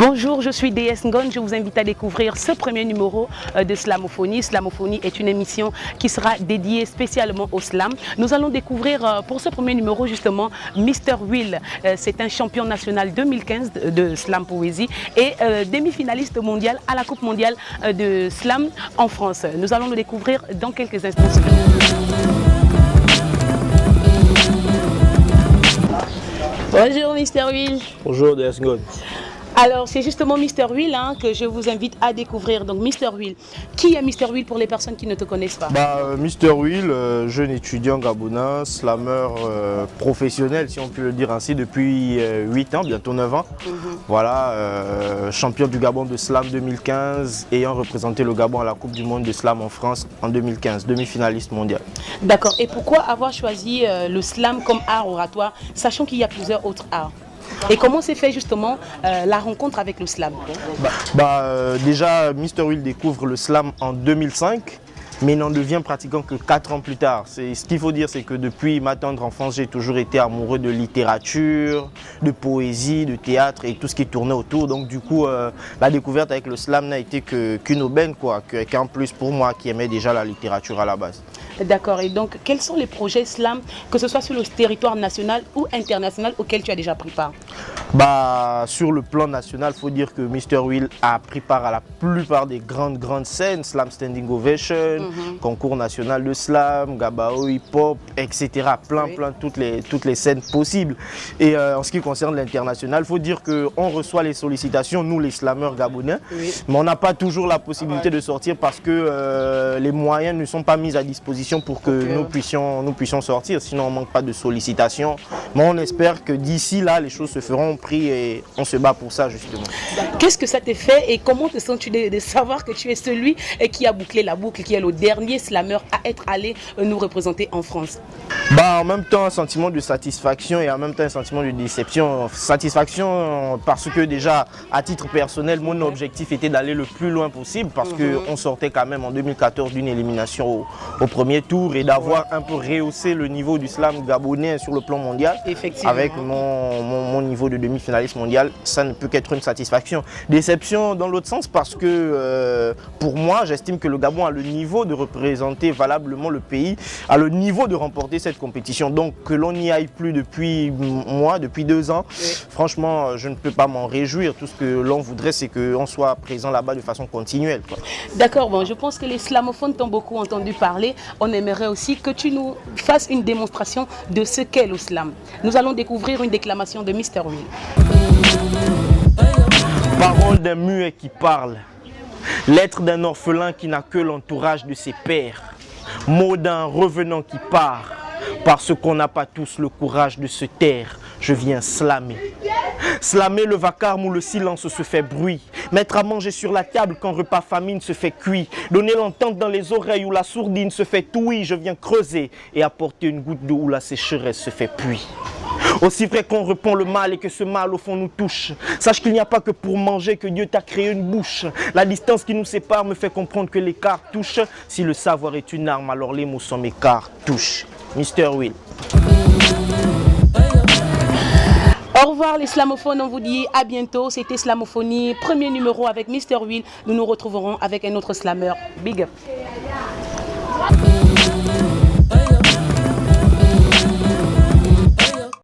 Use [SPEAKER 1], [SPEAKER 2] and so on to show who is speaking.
[SPEAKER 1] Bonjour, je suis DS Ngon. Je vous invite à découvrir ce premier numéro de Slamophonie. Slamophonie est une émission qui sera dédiée spécialement au slam. Nous allons découvrir pour ce premier numéro justement Mr Will. C'est un champion national 2015 de slam poésie et demi-finaliste mondial à la Coupe mondiale de slam en France. Nous allons le découvrir dans quelques instants. Bonjour Mr Will.
[SPEAKER 2] Bonjour DS Ngon.
[SPEAKER 1] Alors c'est justement Mr Will que je vous invite à découvrir. Donc Mr Will, qui est Mr Will pour les personnes qui ne te connaissent pas?
[SPEAKER 2] Mr Will, jeune étudiant gabonais, slammer professionnel si on peut le dire ainsi depuis 8 ans, bientôt 9 ans. Voilà, champion du Gabon de slam 2015, ayant représenté le Gabon à la Coupe du monde de slam en France en 2015, demi-finaliste mondial.
[SPEAKER 1] D'accord, et pourquoi avoir choisi le slam comme art oratoire, sachant qu'il y a plusieurs autres arts? Et comment s'est fait justement la rencontre avec le slam?
[SPEAKER 2] Déjà, Mr Will découvre le slam en 2005, mais n'en devient pratiquant que 4 ans plus tard. Ce qu'il faut dire, c'est que depuis ma tendre enfance, j'ai toujours été amoureux de littérature, de poésie, de théâtre et tout ce qui tournait autour. Donc du coup, la découverte avec le slam n'a été qu'une aubaine, qu'un plus pour moi qui aimais déjà la littérature à la base.
[SPEAKER 1] D'accord, et donc quels sont les projets slam, que ce soit sur le territoire national ou international, auxquels tu as déjà pris part?
[SPEAKER 2] Sur le plan national, il faut dire que Mr Will a pris part à la plupart des grandes scènes, Slam Standing Ovation, concours national de slam, Gabao, hip-hop, etc. Plein, toutes les scènes possibles. Et en ce qui concerne l'international, il faut dire qu'on reçoit les sollicitations, nous les slammeurs gabonais, mais on n'a pas toujours la possibilité de sortir parce que les moyens ne sont pas mis à disposition pour que nous puissions sortir, sinon on ne manque pas de sollicitations. Mais on espère que d'ici là, les choses se feront prix et on se bat pour ça justement.
[SPEAKER 1] Qu'est-ce que ça te fait et comment te sens-tu de savoir que tu es celui qui a bouclé la boucle, qui est le dernier slammer à être allé nous représenter en France?
[SPEAKER 2] En même temps un sentiment de satisfaction et en même temps un sentiment de déception. Satisfaction parce que déjà à titre personnel, mon objectif était d'aller le plus loin possible parce qu'on sortait quand même en 2014 d'une élimination au premier tour et d'avoir un peu rehaussé le niveau du slam gabonais sur le plan mondial. Avec mon niveau de demi-finaliste mondial, ça ne peut qu'être une satisfaction. Déception dans l'autre sens parce que pour moi, j'estime que le Gabon a le niveau de représenter valablement le pays, a le niveau de remporter cette compétition. Donc que l'on n'y aille plus depuis 2 ans, franchement, je ne peux pas m'en réjouir. Tout ce que l'on voudrait, c'est qu'on soit présent là-bas de façon continuelle.
[SPEAKER 1] D'accord, bon, je pense que les slamophones t'ont beaucoup entendu parler. On aimerait aussi que tu nous fasses une démonstration de ce qu'est le slam. Nous allons découvrir une déclamation de Mr Will.
[SPEAKER 2] Parole d'un muet qui parle, lettre d'un orphelin qui n'a que l'entourage de ses pères, mots d'un revenant qui part, parce qu'on n'a pas tous le courage de se taire, je viens slammer. Slammer le vacarme où le silence se fait bruit, mettre à manger sur la table quand repas famine se fait cuit, donner l'entente dans les oreilles où la sourdine se fait touille, je viens creuser et apporter une goutte d'eau où la sécheresse se fait pluie. Aussi vrai qu'on répond le mal et que ce mal au fond nous touche, sache qu'il n'y a pas que pour manger que Dieu t'a créé une bouche. La distance qui nous sépare me fait comprendre que l'écart touche. Si le savoir est une arme, alors les mots sont mes cartouches. Mr Will.
[SPEAKER 1] Au revoir les slamophones, on vous dit à bientôt. C'était Slamophonie, premier numéro avec Mr Will. Nous nous retrouverons avec un autre slammer. Big up.